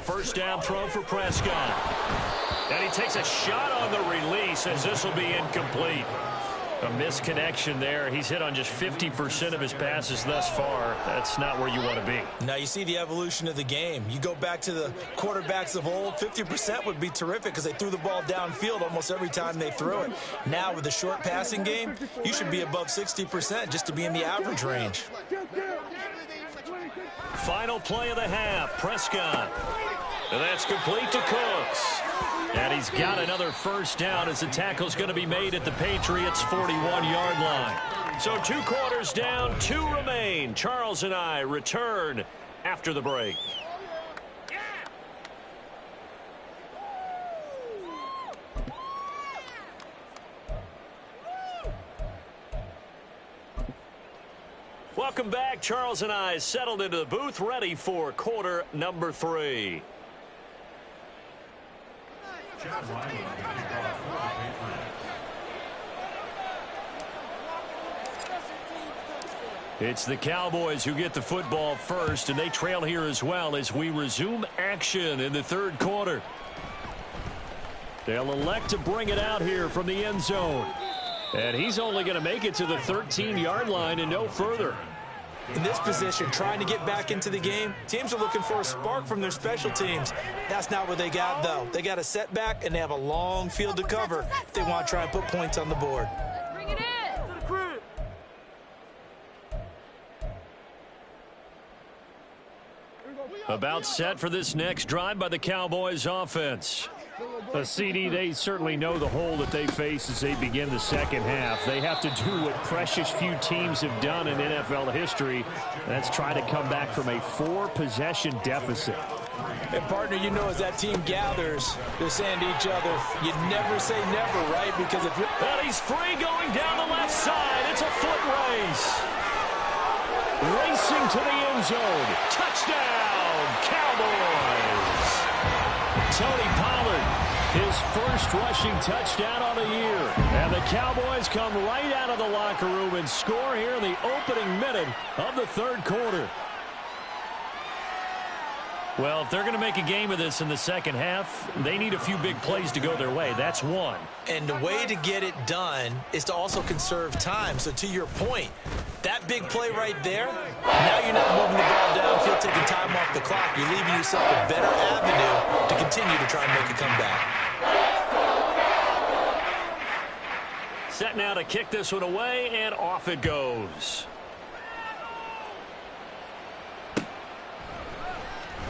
first down throw for Prescott. And he takes a shot on the release as this will be incomplete. A misconnection there. He's hit on just 50% of his passes thus far. That's not where you want to be. Now you see the evolution of the game. You go back to the quarterbacks of old, 50% would be terrific because they threw the ball downfield almost every time they threw it. Now with the short passing game, you should be above 60% just to be in the average range. Final play of the half, Prescott. And that's complete to Cooks. And he's got another first down as the tackle's going to be made at the Patriots' 41-yard line. So 2 quarters down, 2 remain. Charles and I return after the break. Welcome back. Charles and I settled into the booth, ready for quarter number 3. It's the Cowboys who get the football first, and they trail here as well as we resume action in the third quarter. They'll elect to bring it out here from the end zone. And he's only going to make it to the 13-yard line and no further. In this position, trying to get back into the game, teams are looking for a spark from their special teams. That's not what they got, though. They got a setback, and they have a long field to cover if they want to try and put points on the board. Bring it in. About set for this next drive by the Cowboys offense. CD, they certainly know the hole that they face as they begin the second half. They have to do what precious few teams have done in NFL history. That's try to come back from a 4-possession deficit. And, partner, you know as that team gathers, they're saying to each other, you never say never, right? Because if you're... But he's free going down the left side. It's a foot race. Racing to the end zone. Touchdown, Cowboys. Tony Pollard, his first rushing touchdown on the year. And the Cowboys come right out of the locker room and score here in the opening minute of the third quarter. Well, if they're going to make a game of this in the second half, they need a few big plays to go their way. That's one. And the way to get it done is to also conserve time. So to your point, that big play right there, now you're not moving the ball downfield, taking time off the clock. You're leaving yourself a better avenue to continue to try and make a comeback. Set now to kick this one away, and off it goes.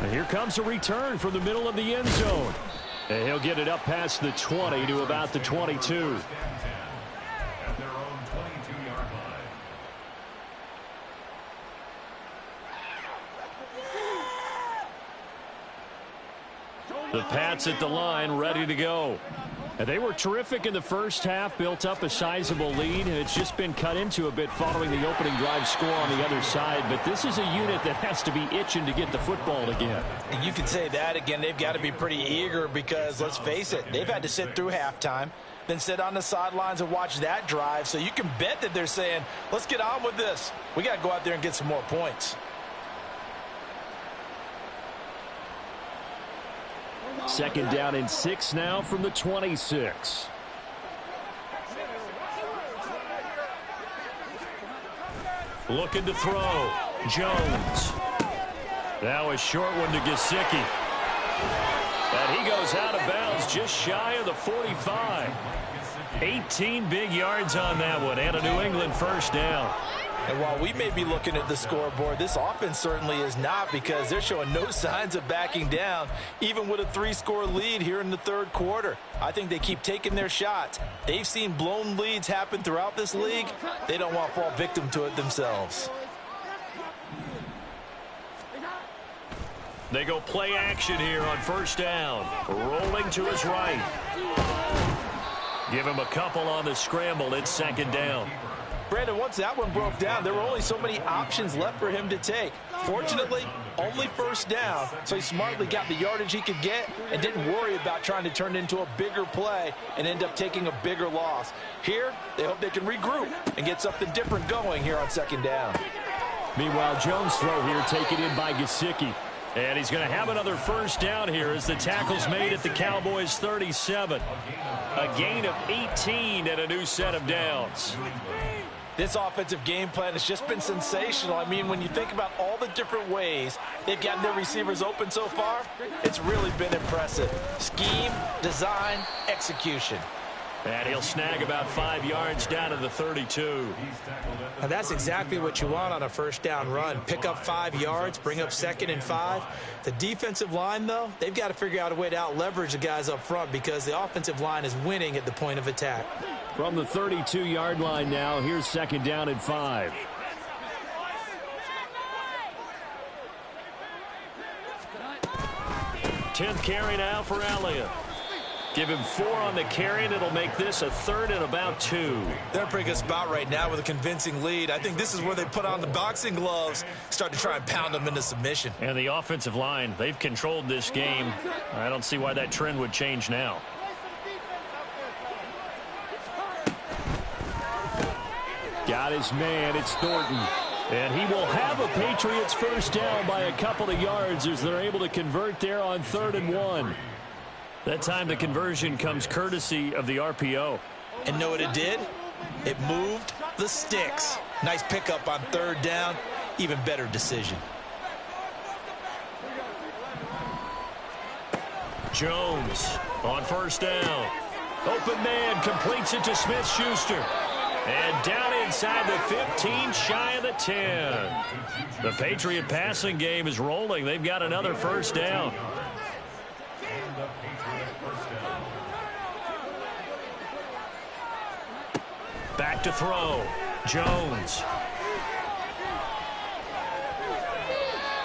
And here comes a return from the middle of the end zone. And he'll get it up past the 20 to about the 22. At their own 22-yard line. The Pats at the line, ready to go. And they were terrific in the first half, built up a sizable lead, and it's just been cut into a bit following the opening drive score on the other side. But this is a unit that has to be itching to get the football again. And you can say that again. They've got to be pretty eager because, let's face it, they've had to sit through halftime, then sit on the sidelines and watch that drive. So you can bet that they're saying, let's get on with this. We got to go out there and get some more points. Second down and 6 now from the 26. Looking to throw. Jones. Now a short one to Gesicki. And he goes out of bounds just shy of the 45. 18 big yards on that one, and a New England first down. And while we may be looking at the scoreboard, this offense certainly is not, because they're showing no signs of backing down, even with a 3-score lead here in the third quarter. I think they keep taking their shots. They've seen blown leads happen throughout this league. They don't want to fall victim to it themselves. They go play action here on first down. Rolling to his right. Give him a couple on the scramble. It's second down. Brandon, once that one broke down, there were only so many options left for him to take. Fortunately, only first down, so he smartly got the yardage he could get and didn't worry about trying to turn it into a bigger play and end up taking a bigger loss. Here, they hope they can regroup and get something different going here on second down. Meanwhile, Jones' throw here taken in by Gesicki. And he's going to have another first down here as the tackle's made at the Cowboys' 37. A gain of 18 and a new set of downs. This offensive game plan has just been sensational. I mean, when you think about all the different ways they've gotten their receivers open so far, it's really been impressive. Scheme, design, execution. And he'll snag about 5 yards down to the 32. And that's exactly what you want on a first down run. Pick up 5 yards, bring up 2nd and 5. The defensive line, though, they've got to figure out a way to out-leverage the guys up front because the offensive line is winning at the point of attack. From the 32-yard line now, here's 2nd down and 5. Tenth carry now for Elliott. Give him 4 on the carry, and it'll make this a 3rd and about 2. They're in a pretty good spot right now with a convincing lead. I think this is where they put on the boxing gloves, start to try and pound them into submission. And the offensive line, they've controlled this game. I don't see why that trend would change now. Got his man, it's Thornton. And he will have a Patriots first down by a couple of yards as they're able to convert there on 3rd and 1. That time the conversion comes courtesy of the RPO. And know what it did? It moved the sticks. Nice pickup on 3rd down. Even better decision. Jones on first down. Open man completes it to Smith-Schuster. And down inside the 15, shy of the 10. The Patriot passing game is rolling. They've got another first down. Back to throw. Jones.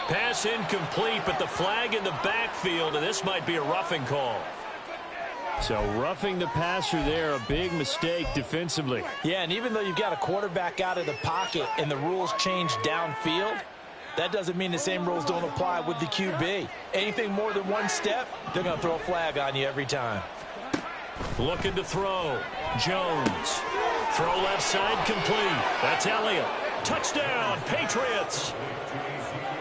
Pass incomplete, but the flag in the backfield, and this might be a roughing call. So roughing the passer there, a big mistake defensively. Yeah, and even though you've got a quarterback out of the pocket and the rules change downfield, that doesn't mean the same rules don't apply with the QB. Anything more than one step, they're going to throw a flag on you every time. Looking to throw. Jones. Throw left side complete. That's Elliott. Touchdown, Patriots.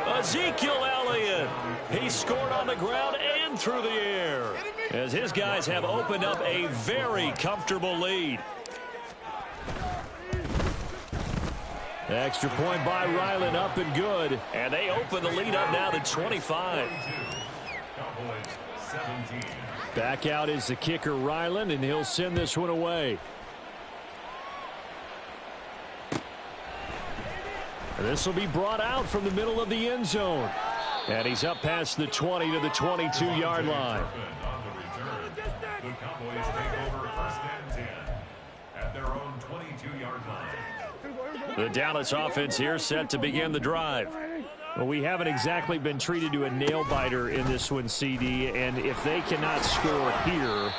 Ezekiel Elliott. He scored on the ground and through the air as his guys have opened up a very comfortable lead. Extra point by Ryland, up and good. And they open the lead up now to 25. Back out is the kicker, Ryland, and he'll send this one away. This will be brought out from the middle of the end zone. And he's up past the 20 to the 22-yard line. The Cowboys take over 1st and 10 at their own 22-yard line. The Dallas offense here set to begin the drive. Well, we haven't exactly been treated to a nail-biter in this one, CD, and if they cannot score here,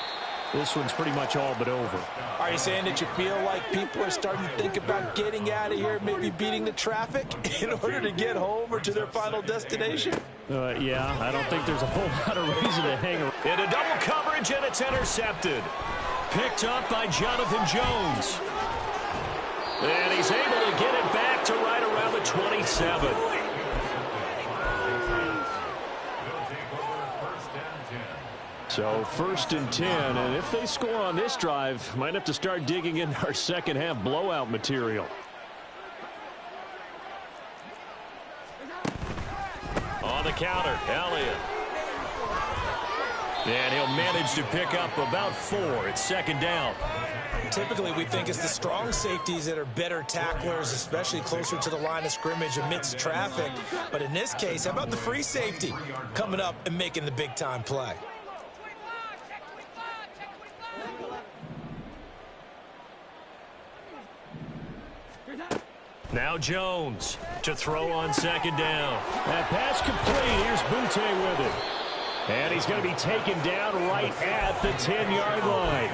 this one's pretty much all but over. Are you saying that you feel like people are starting to think about getting out of here, maybe beating the traffic in order to get home or to their final destination? Yeah, I don't think there's a whole lot of reason to hang around. Into double coverage, and it's intercepted. Picked up by Jonathan Jones. And he's able to get it back to right around the 27. So 1st and 10, and if they score on this drive, might have to start digging in our second half blowout material. On the counter, Elliott. And he'll manage to pick up about 4. It's 2nd down. Typically, we think it's the strong safeties that are better tacklers, especially closer to the line of scrimmage amidst traffic. But in this case, how about the free safety coming up and making the big-time play? Now Jones to throw on 2nd down. That pass complete. Here's Bunte with it. And he's going to be taken down right at the 10-yard line.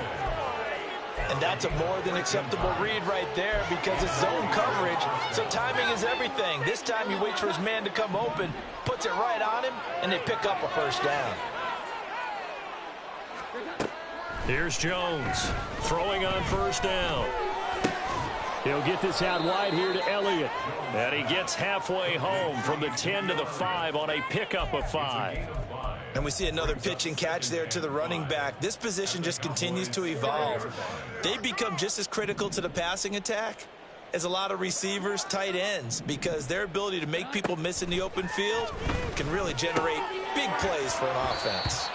And that's a more than acceptable read right there because it's zone coverage, so timing is everything. This time he waits for his man to come open, puts it right on him, and they pick up a first down. Here's Jones throwing on 1st down. He'll get this out wide here to Elliott. And he gets halfway home from the 10 to the 5 on a pickup of 5. And we see another pitch and catch there to the running back. This position just continues to evolve. They become just as critical to the passing attack as a lot of receivers, tight ends, because their ability to make people miss in the open field can really generate big plays for an offense.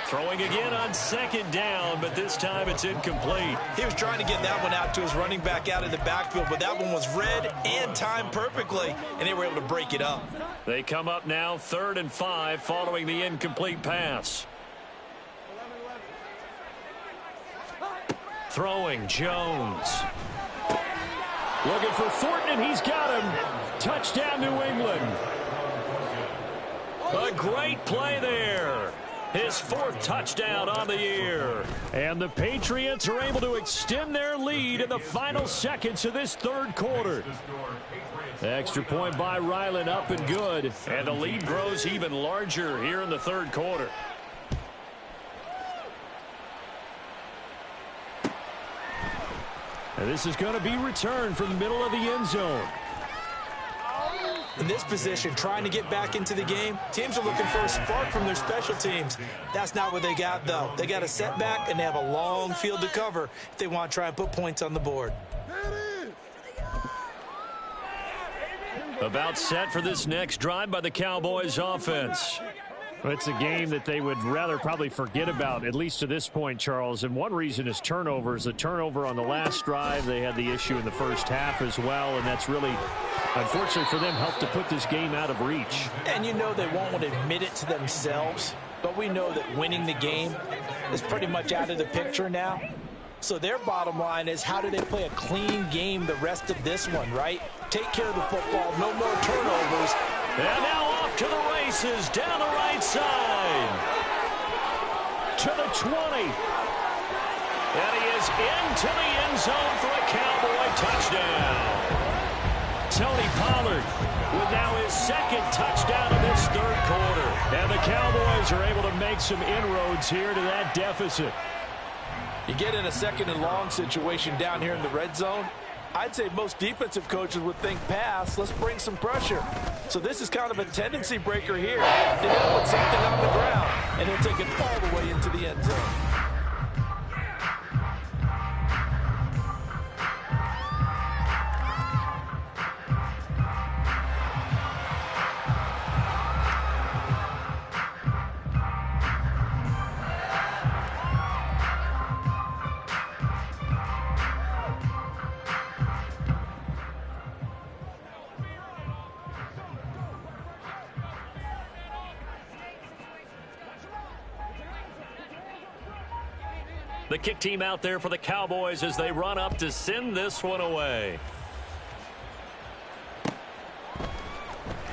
Throwing again on 2nd down, but this time it's incomplete. He was trying to get that one out to his running back out of the backfield, but that one was read and timed perfectly, and they were able to break it up. They come up now 3rd and 5 following the incomplete pass. Throwing, Jones. Looking for Thornton, and he's got him. Touchdown, New England. A great play there. His 4th touchdown on the year. And the Patriots are able to extend their lead in the final seconds of this 3rd quarter. Extra point by Ryland, up and good. And the lead grows even larger here in the 3rd quarter. And this is going to be returned from the middle of the end zone. In this position, trying to get back into the game, teams are looking for a spark from their special teams. That's not what they got, though. They got a setback, and they have a long field to cover if they want to try and put points on the board. About set for this next drive by the Cowboys offense. It's a game that they would rather probably forget about, at least to this point, Charles. And one reason is turnovers. A turnover on the last drive. They had the issue in the first half as well, and that's really, unfortunately for them, helped to put this game out of reach. And you know they won't want to admit it to themselves, but we know that winning the game is pretty much out of the picture now. So their bottom line is, how do they play a clean game the rest of this one, right? Take care of the football, no more turnovers. And now off to the races, down the right side. To the 20. And he is into the end zone for a Cowboy touchdown. Tony Pollard with now his 2nd touchdown of this 3rd quarter. And the Cowboys are able to make some inroads here to that deficit. You get in a 2nd and long situation down here in the red zone. I'd say most defensive coaches would think pass, let's bring some pressure. So this is kind of a tendency breaker here to hit him with something on the ground, and he'll take it all the way into the end zone. The kick team out there for the Cowboys as they run up to send this one away.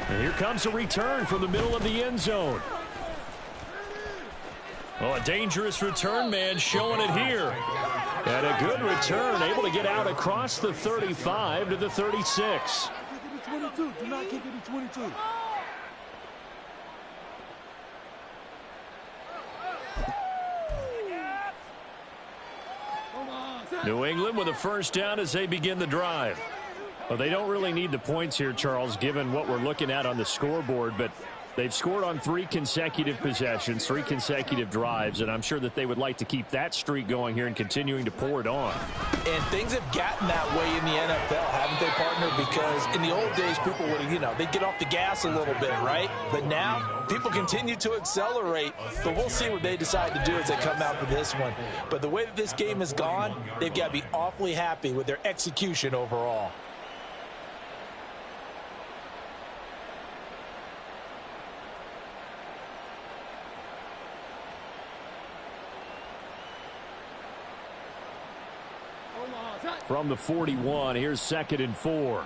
And here comes a return from the middle of the end zone. Oh, a dangerous return man showing it here. And a good return, able to get out across the 35 to the 36. Do not kick it to 22. New England with a 1st down as they begin the drive. Well, they don't really need the points here, Charles, given what we're looking at on the scoreboard, but they've scored on 3 consecutive possessions, 3 consecutive drives, and I'm sure that they would like to keep that streak going here and continuing to pour it on. And things have gotten that way in the NFL, haven't they, partner? Because in the old days, people would, they'd get off the gas a little bit, right? But now, people continue to accelerate, but we'll see what they decide to do as they come out for this one. But the way that this game has gone, they've got to be awfully happy with their execution overall. From the 41, here's 2nd and 4.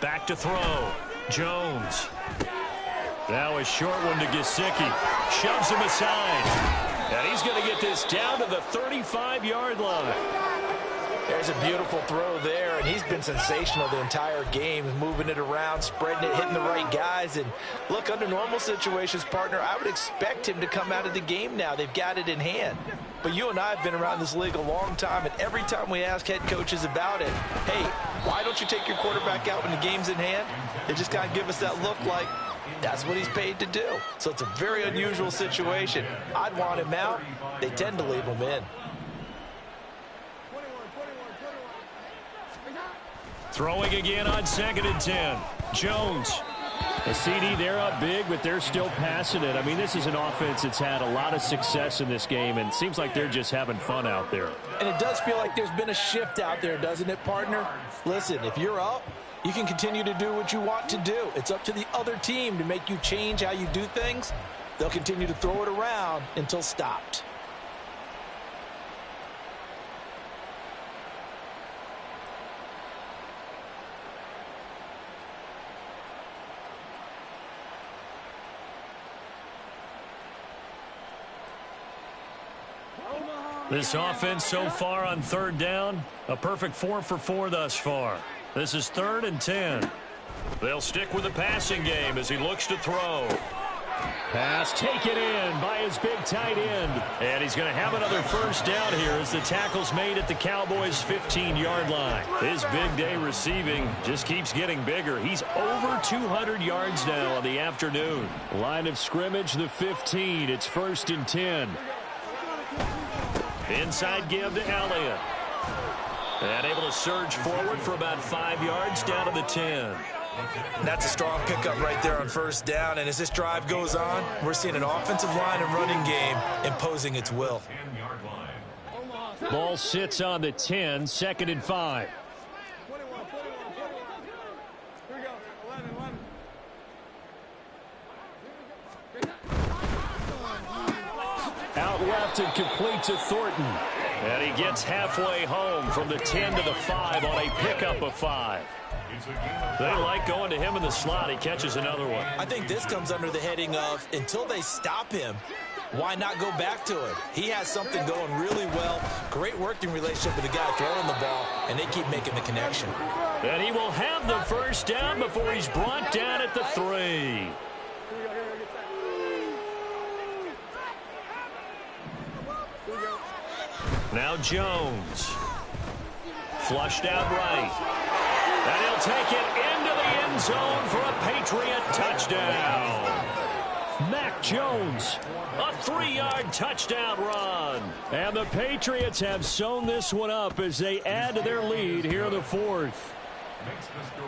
Back to throw. Jones. Now a short one to Gesicki. Shoves him aside. And he's going to get this down to the 35-yard line. There's a beautiful throw there, and he's been sensational the entire game, moving it around, spreading it, hitting the right guys. And look, under normal situations, partner, I would expect him to come out of the game now. They've got it in hand. but you and I have been around this league a long time, and every time we ask head coaches about it, hey, why don't you take your quarterback out when the game's in hand? They just kind of give us that look like that's what he's paid to do. So it's a very unusual situation. I'd want him out. They tend to leave him in. Throwing again on 2nd and 10. Jones. A CD, they're up big, but they're still passing it. I mean, this is an offense that's had a lot of success in this game, and it seems like they're just having fun out there. And it does feel like there's been a shift out there, doesn't it, partner? Listen, if you're up, you can continue to do what you want to do. It's up to the other team to make you change how you do things. They'll continue to throw it around until stopped. This offense so far on 3rd down, a perfect 4 for 4 thus far. This is 3rd and 10. They'll stick with the passing game as he looks to throw. Pass taken in by his big tight end. And he's going to have another 1st down here as the tackle's made at the Cowboys' 15-yard line. His big day receiving just keeps getting bigger. He's over 200 yards now on the afternoon. Line of scrimmage, the 15. It's 1st and 10. Inside give to Elliott. And able to surge forward for about 5 yards down to the 10. That's a strong pickup right there on 1st down. And as this drive goes on, we're seeing an offensive line and running game imposing its will. Ball sits on the 10, 2nd and 5. Out left and complete to Thornton. And he gets halfway home from the 10 to the 5 on a pickup of 5. They like going to him in the slot. He catches another one. I think this comes under the heading of until they stop him, why not go back to it? He has something going really well. Great working relationship with the guy throwing the ball, and they keep making the connection. And he will have the 1st down before he's brought down at the 3. Now Jones. Flushed out right. And he'll take it into the end zone for a Patriot touchdown. Mac Jones. A 3-yard touchdown run. And the Patriots have sewn this one up as they add to their lead here in the 4th.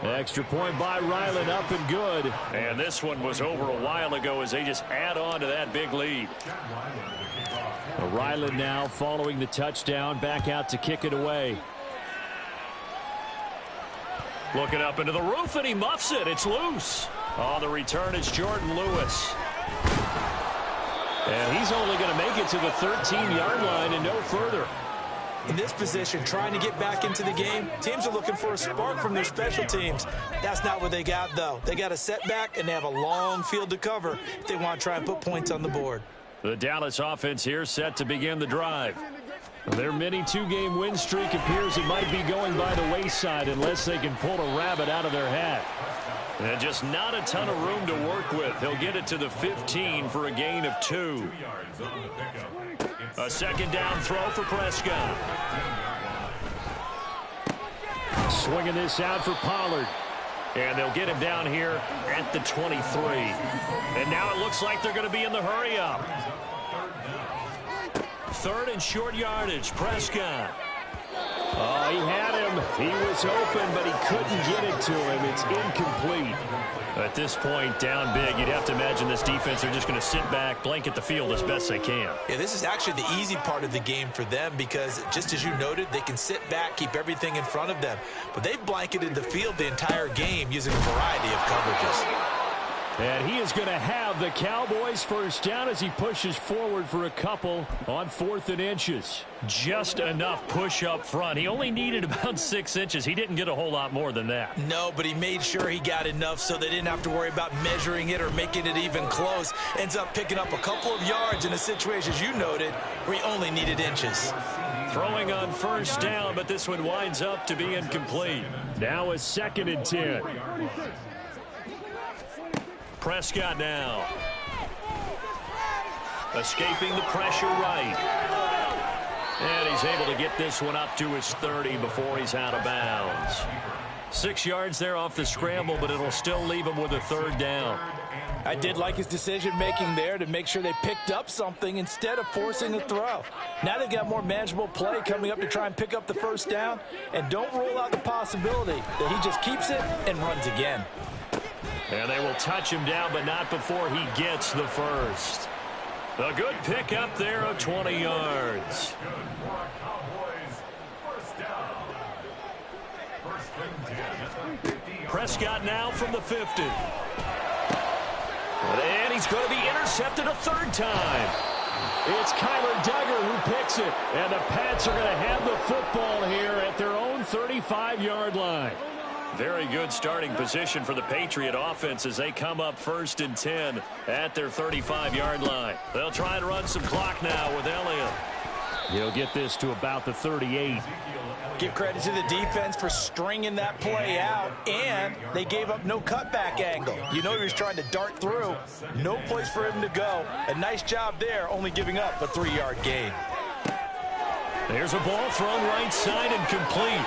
Extra point by Ryland, up and good. And this one was over a while ago as they just add on to that big lead. Ryland now following the touchdown, back out to kick it away. Looking up into the roof, and he muffs it. It's loose. On the return, it's Jordan Lewis. And he's only going to make it to the 13-yard line and no further. In this position, trying to get back into the game, teams are looking for a spark from their special teams. That's not what they got, though. They got a setback, and they have a long field to cover if they want to try and put points on the board. The Dallas offense here set to begin the drive. Their mini 2-game win streak appears it might be going by the wayside unless they can pull a rabbit out of their hat. And just not a ton of room to work with. He'll get it to the 15 for a gain of 2. A 2nd down throw for Prescott. Swinging this out for Pollard. And they'll get him down here at the 23. And now it looks like they're going to be in the hurry-up. 3rd and short yardage, Prescott. Oh, he had him. He was open, but he couldn't get it to him. It's incomplete. At this point, down big, you'd have to imagine this defense are just going to sit back, blanket the field as best they can. Yeah, this is actually the easy part of the game for them because, just as you noted, they can sit back, keep everything in front of them. But they've blanketed the field the entire game using a variety of coverages. And he is going to have the Cowboys 1st down as he pushes forward for a couple on 4th and inches. Just enough push up front. He only needed about 6 inches. He didn't get a whole lot more than that. No, but he made sure he got enough so they didn't have to worry about measuring it or making it even close. Ends up picking up a couple of yards in a situation, as you noted, where he only needed inches. Throwing on 1st down, but this one winds up to be incomplete. Now a 2nd and 10. Prescott now. Escaping the pressure right. And he's able to get this one up to his 30 before he's out of bounds. 6 yards there off the scramble, but it'll still leave him with a third down. I did like his decision-making there to make sure they picked up something instead of forcing a throw. Now they've got more manageable play coming up to try and pick up the first down, and don't rule out the possibility that he just keeps it and runs again. And they will touch him down, but not before he gets the first. A good pick up there of 20 yards. Prescott now from the 50. And he's going to be intercepted a third time. It's Kyler Duggar who picks it. And the Pats are going to have the football here at their own 35-yard line. Very good starting position for the Patriot offense as they come up 1st and 10 at their 35-yard line. They'll try and run some clock now with Elliott. He'll get this to about the 38. Give credit to the defense for stringing that play out, and they gave up no cutback angle. You know he was trying to dart through. No place for him to go. A nice job there, only giving up a 3-yard gain. There's a ball thrown right side and complete.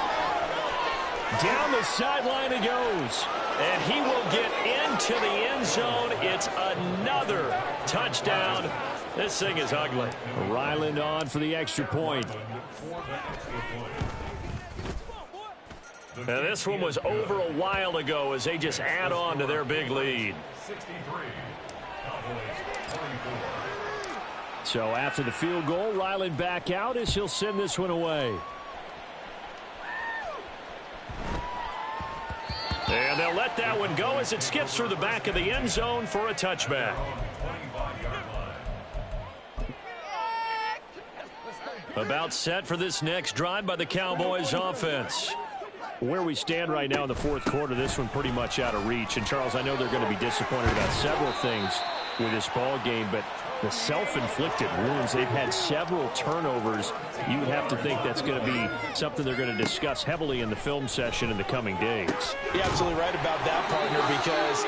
Down the sideline it goes. And he will get into the end zone. It's another touchdown. This thing is ugly. Ryland on for the extra point. And this one was over a while ago as they just add on to their big lead. So after the field goal, Ryland back out as he'll send this one away. And they'll let that one go as it skips through the back of the end zone for a touchback. About set for this next drive by the Cowboys offense. Where we stand right now in the fourth quarter, this one pretty much out of reach. And, Charles, I know they're going to be disappointed about several things with this ball game, but the self-inflicted wounds, they've had several turnovers. You would have to think that's going to be something they're going to discuss heavily in the film session in the coming days. You're absolutely right about that, partner, because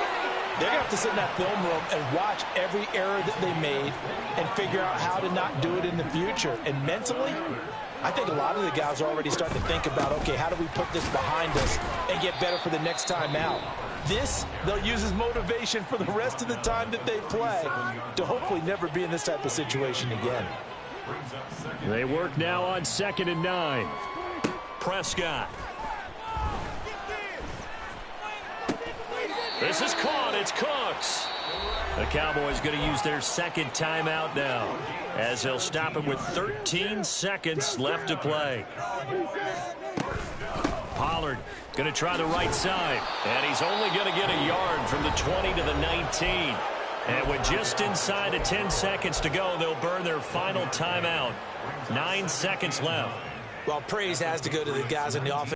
they're going to have to sit in that film room and watch every error that they made and figure out how to not do it in the future. And mentally, I think a lot of the guys are already starting to think about, okay, how do we put this behind us and get better for the next time out? This, they'll use as motivation for the rest of the time that they play to hopefully never be in this type of situation again. They work now on 2nd and 9. Prescott. This is caught. It's Cooks. The Cowboys going to use their second timeout now as they'll stop him with 13 seconds left to play. Pollard going to try the right side, and he's only going to get a yard from the 20 to the 19. And with just inside of 10 seconds to go, they'll burn their final timeout. 9 seconds left. Well, praise has to go to the guys in the offense.